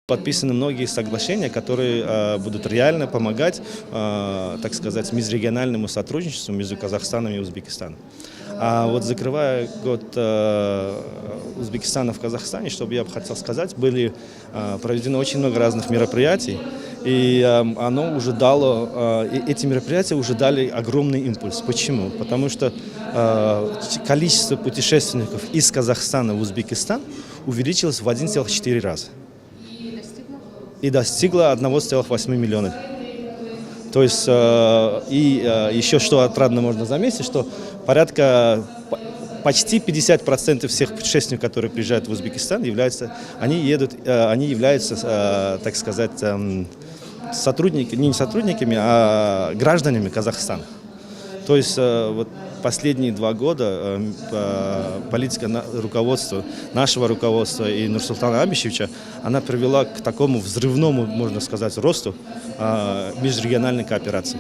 Подписаны многие соглашения, которые будут реально помогать, так сказать, межрегиональному сотрудничеству между Казахстаном и Узбекистаном. А вот закрывая год Узбекистана в Казахстане, что бы я хотел сказать, были проведены очень много разных мероприятий, и оно уже дало, эти мероприятия уже дали огромный импульс. Почему? Потому что количество путешественников из Казахстана в Узбекистан увеличилось в 1,4 раза. И достигла 1,8 миллиона. То есть, еще что отрадно можно заметить, что почти 50% всех путешественников, которые приезжают в Узбекистан, они являются, так сказать, сотрудниками, не сотрудниками, а гражданами Казахстана. То есть вот последние 2 года политика руководства, нашего руководства и Нурсултана Абишевича, она привела к такому взрывному, можно сказать, росту межрегиональной кооперации.